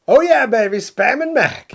Oh yeah, baby, Spam and Mac.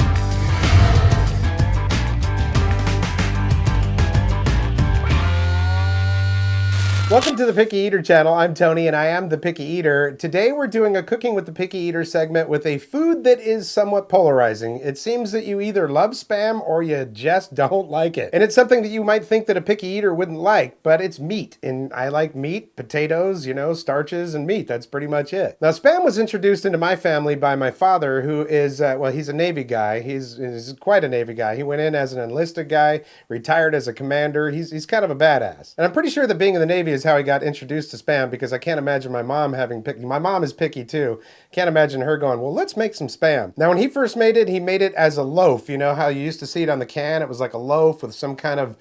Welcome to the Picky Eater channel. I'm Tony and I am the Picky Eater. Today we're doing a Cooking with the Picky Eater segment with a food that is somewhat polarizing. It seems that you either love Spam or you just don't like it. And it's something that you might think that a Picky Eater wouldn't like, but it's meat. And I like meat, potatoes, starches and meat. That's pretty much it. Now Spam was introduced into my family by my father, who is, he's a Navy guy. He's quite a Navy guy. He went in as an enlisted guy, retired as a commander. He's kind of a badass. And I'm pretty sure that being in the Navy is how I got introduced to Spam, because I can't imagine my mom having picky. My mom is picky too. Can't imagine her going, well, let's make some Spam. Now, when he first made it, he made it as a loaf. You know how you used to see it on the can? It was like a loaf with some kind of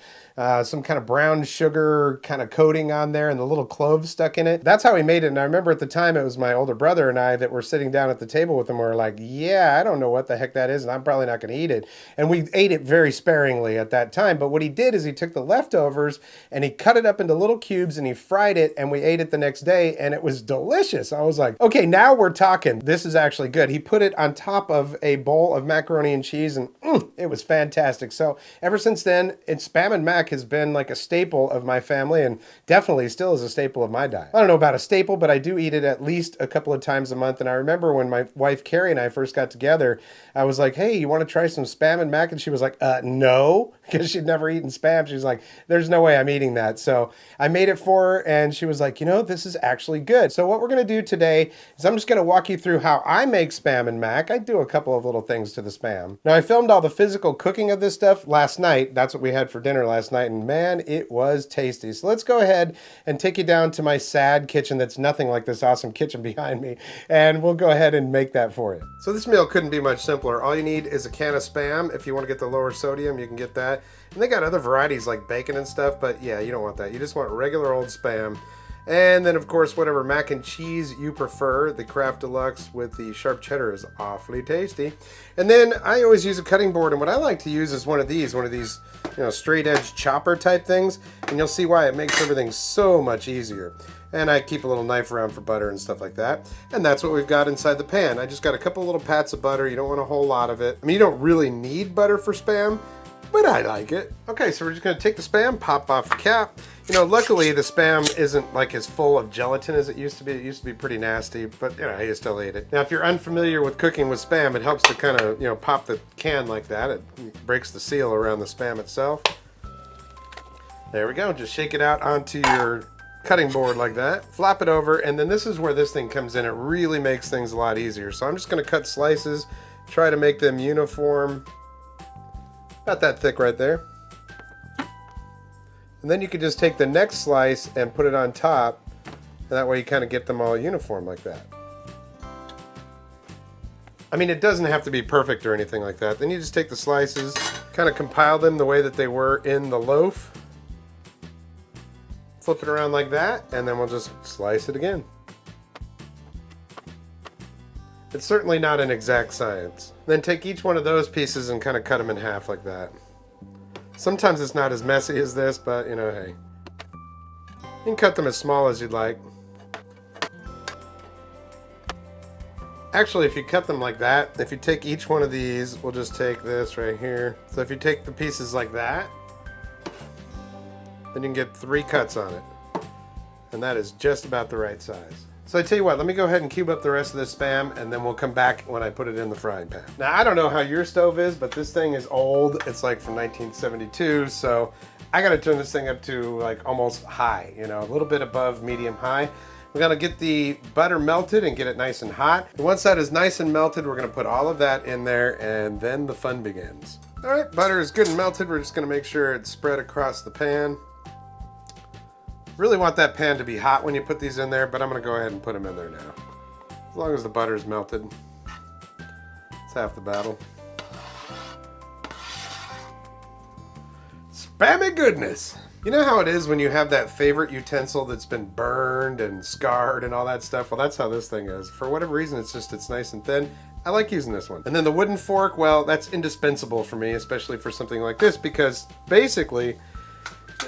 brown sugar kind of coating on there and the little cloves stuck in it. That's how he made it. And I remember at the time it was my older brother and I that were sitting down at the table with him. We were like, yeah, I don't know what the heck that is, and I'm probably not going to eat it. And we ate it very sparingly at that time. But what he did is he took the leftovers and he cut it up into little cubes and he fried it, and we ate it the next day, and it was delicious. I was like, okay, now we're talking. This is actually good. He put it on top of a bowl of macaroni and cheese, and it was fantastic. So ever since then, Spam and Mac has been like a staple of my family, and definitely still is a staple of my diet. I don't know about a staple, but I do eat it at least a couple of times a month. And I remember when my wife Carrie and I first got together, I was like, hey, you want to try some Spam and Mac? And she was like, no, because she'd never eaten Spam. She was like, there's no way I'm eating that. So I made it for her, and she was like, this is actually good. So what we're going to do today is I'm just going to walk you through how I make Spam and Mac. I do a couple of little things to the Spam. Now, I filmed all the physical cooking of this stuff last night. That's what we had for dinner last night, and man, it was tasty. So let's go ahead and take you down to my sad kitchen that's nothing like this awesome kitchen behind me, and we'll go ahead and make that for you. So this meal couldn't be much simpler. All you need is a can of Spam. If you want to get the lower sodium, you can get that. And they got other varieties like bacon and stuff, but yeah, you don't want that. You just want regular old Spam. And then, of course, whatever mac and cheese you prefer. The Kraft Deluxe with the sharp cheddar is awfully tasty. And then I always use a cutting board, and what I like to use is one of these straight edge chopper type things, and you'll see why it makes everything so much easier. And I keep a little knife around for butter and stuff like that. And that's what we've got inside the pan. I just got a couple little pats of butter. You don't want a whole lot of it. I mean, you don't really need butter for Spam, but I like it. Okay, so we're just gonna take the Spam, pop off the cap. Luckily the Spam isn't like as full of gelatin as it used to be. It used to be pretty nasty, but you still eat it. Now, if you're unfamiliar with cooking with Spam, it helps to kind of, pop the can like that. It breaks the seal around the Spam itself. There we go. Just shake it out onto your cutting board like that. Flop it over, and then this is where this thing comes in. It really makes things a lot easier. So I'm just gonna cut slices, try to make them uniform. About that thick right there. And then you can just take the next slice and put it on top, and that way you kind of get them all uniform like that. I mean, it doesn't have to be perfect or anything like that. Then you just take the slices, kind of compile them the way that they were in the loaf, flip it around like that, and then we'll just slice it again. It's certainly not an exact science. Then take each one of those pieces and kind of cut them in half like that. Sometimes it's not as messy as this, but hey. You can cut them as small as you'd like. Actually, if you cut them like that, if you take each one of these, we'll just take this right here. So if you take the pieces like that, then you can get 3 cuts on it. And that is just about the right size. So I tell you what, let me go ahead and cube up the rest of this Spam, and then we'll come back when I put it in the frying pan. Now, I don't know how your stove is, but this thing is old. It's like from 1972, so I gotta turn this thing up to like almost high, a little bit above medium high. We're gonna get the butter melted and get it nice and hot. And once that is nice and melted, we're gonna put all of that in there, and then the fun begins. All right, butter is good and melted. We're just gonna make sure it's spread across the pan. Really want that pan to be hot when you put these in there, but I'm gonna go ahead and put them in there now. As long as the butter is melted. It's half the battle. Spammy goodness! You know how it is when you have that favorite utensil that's been burned and scarred and all that stuff? Well, that's how this thing is. For whatever reason, it's nice and thin. I like using this one. And then the wooden fork, well, that's indispensable for me, especially for something like this, because basically,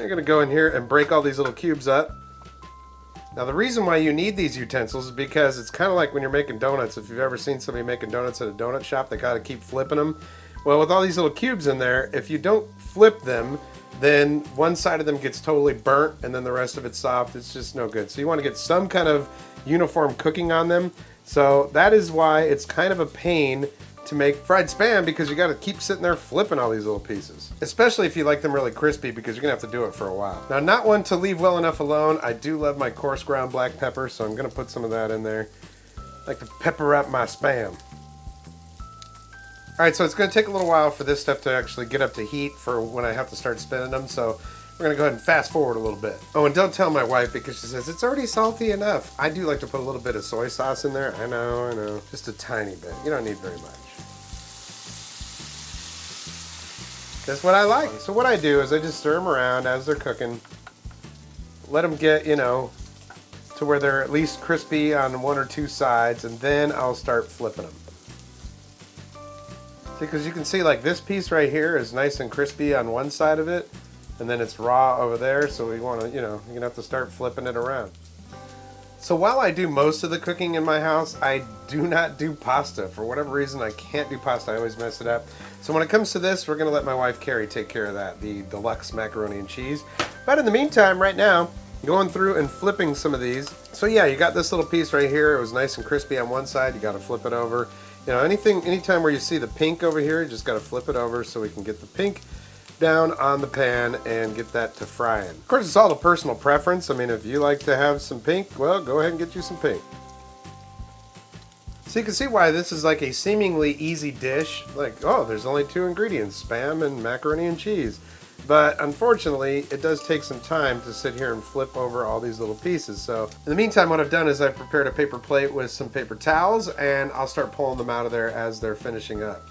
I'm gonna go in here and break all these little cubes up. Now the reason why you need these utensils is because it's kind of like when you're making donuts. If you've ever seen somebody making donuts at a donut shop, they gotta keep flipping them. Well, with all these little cubes in there, if you don't flip them, then one side of them gets totally burnt and then the rest of it's soft. It's just no good. So you want to get some kind of uniform cooking on them. So that is why it's kind of a pain to make fried Spam, because you got to keep sitting there flipping all these little pieces, especially if you like them really crispy, because you're gonna have to do it for a while. Now, not one to leave well enough alone. I do love my coarse ground black pepper, so I'm gonna put some of that in there. I like to pepper up my Spam. All right, so it's gonna take a little while for this stuff to actually get up to heat for when I have to start spinning them, so we're gonna go ahead and fast forward a little bit. Oh, and don't tell my wife, because she says it's already salty enough. I do like to put a little bit of soy sauce in there. I know, just a tiny bit. You don't need very much. That's what I like. So what I do is I just stir them around as they're cooking. Let them get, to where they're at least crispy on one or two sides, and then I'll start flipping them. See, because you can see like this piece right here is nice and crispy on one side of it, and then it's raw over there, so we want to, you're going to have to start flipping it around. So while I do most of the cooking in my house, I do not do pasta. For whatever reason, I can't do pasta. I always mess it up. So when it comes to this, we're going to let my wife Carrie take care of that, the deluxe macaroni and cheese. But in the meantime, right now, going through and flipping some of these. So yeah, you got this little piece right here. It was nice and crispy on one side. You got to flip it over. Anytime where you see the pink over here, you just got to flip it over so we can get the pink down on the pan and get that to frying. Of course, it's all a personal preference. I mean, if you like to have some pink, well, go ahead and get you some pink. So you can see why this is like a seemingly easy dish. Like, oh, there's only 2 ingredients, Spam and macaroni and cheese. But unfortunately, it does take some time to sit here and flip over all these little pieces. So in the meantime, what I've done is I've prepared a paper plate with some paper towels, and I'll start pulling them out of there as they're finishing up.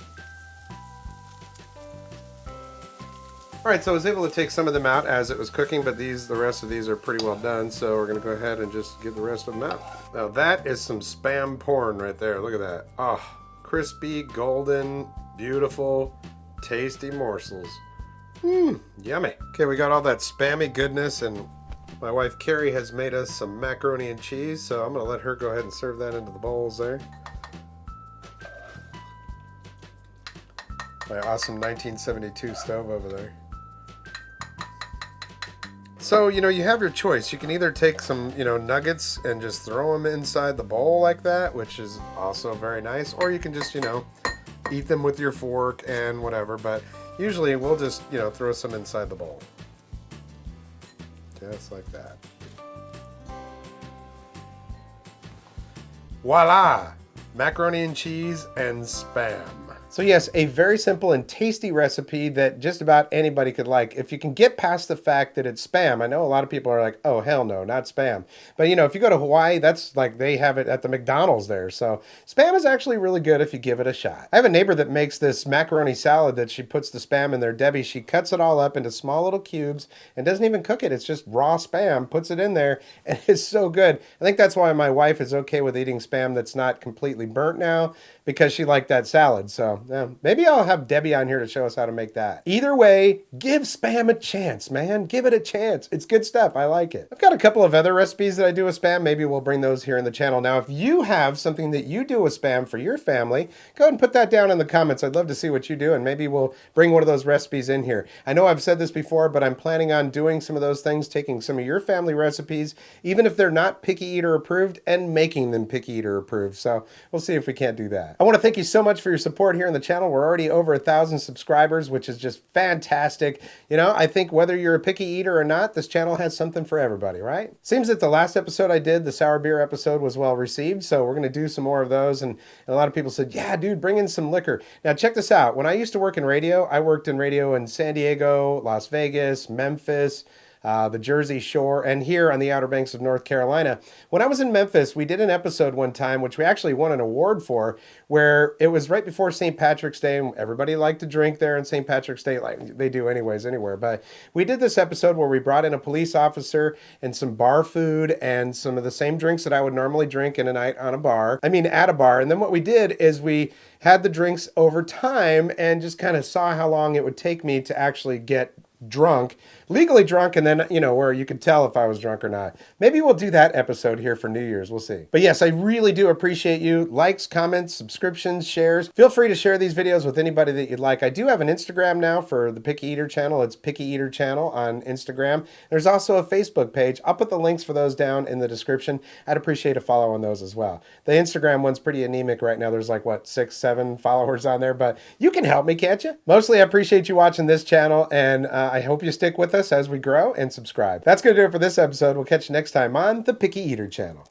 Alright, so I was able to take some of them out as it was cooking, but the rest of these are pretty well done, so we're going to go ahead and just get the rest of them out. Now that is some Spam porn right there. Look at that. Oh, crispy, golden, beautiful, tasty morsels. Yummy. Okay, we got all that Spammy goodness, and my wife Carrie has made us some macaroni and cheese, so I'm going to let her go ahead and serve that into the bowls there. My awesome 1972 stove over there. So, you have your choice. You can either take some, nuggets and just throw them inside the bowl like that, which is also very nice. Or you can just, eat them with your fork and whatever. But usually we'll just, throw some inside the bowl. Just like that. Voila! Macaroni and cheese and Spam. So yes, a very simple and tasty recipe that just about anybody could like. If you can get past the fact that it's Spam, I know a lot of people are like, oh, hell no, not Spam. But if you go to Hawaii, that's like they have it at the McDonald's there. So Spam is actually really good if you give it a shot. I have a neighbor that makes this macaroni salad that she puts the Spam in there. Debbie, she cuts it all up into small little cubes and doesn't even cook it. It's just raw Spam, puts it in there, and it's so good. I think that's why my wife is okay with eating Spam that's not completely burnt now, because she liked that salad. So maybe I'll have Debbie on here to show us how to make that. Either way, give Spam a chance, man. Give it a chance. It's good stuff. I like it. I've got a couple of other recipes that I do with Spam. Maybe we'll bring those here in the channel. Now, if you have something that you do with Spam for your family, go ahead and put that down in the comments. I'd love to see what you do, and maybe we'll bring one of those recipes in here. I know I've said this before, but I'm planning on doing some of those things, taking some of your family recipes, even if they're not Picky Eater approved, and making them Picky Eater approved. So we'll see if we can't do that. I want to thank you so much for your support here on the channel. We're already over 1,000 subscribers, which is just fantastic. I think whether you're a picky eater or not, this channel has something for everybody, right? Seems that the last episode I did, the sour beer episode, was well received, so we're going to do some more of those. And a lot of people said, yeah, dude, bring in some liquor. Now, check this out. When I used to work in radio, I worked in radio in San Diego, Las Vegas, Memphis, the Jersey Shore, and here on the Outer Banks of North Carolina. When I was in Memphis, we did an episode one time, which we actually won an award for, where it was right before St. Patrick's Day, and everybody liked to drink there on St. Patrick's Day, like they do anyways anywhere. But we did this episode where we brought in a police officer and some bar food and some of the same drinks that I would normally drink in a night on a bar. I mean, at a bar. And then what we did is we had the drinks over time and just kind of saw how long it would take me to actually get drunk, legally drunk, and then, where you could tell if I was drunk or not. Maybe we'll do that episode here for New Year's. We'll see. But yes, I really do appreciate you. Likes, comments, subscriptions, shares. Feel free to share these videos with anybody that you'd like. I do have an Instagram now for the Picky Eater channel. It's Picky Eater channel on Instagram. There's also a Facebook page. I'll put the links for those down in the description. I'd appreciate a follow on those as well. The Instagram one's pretty anemic right now. There's like, 6, 7 followers on there, but you can help me, can't you? Mostly I appreciate you watching this channel, and I hope you stick with us as we grow and subscribe. That's going to do it for this episode. We'll catch you next time on the Picky Eater channel.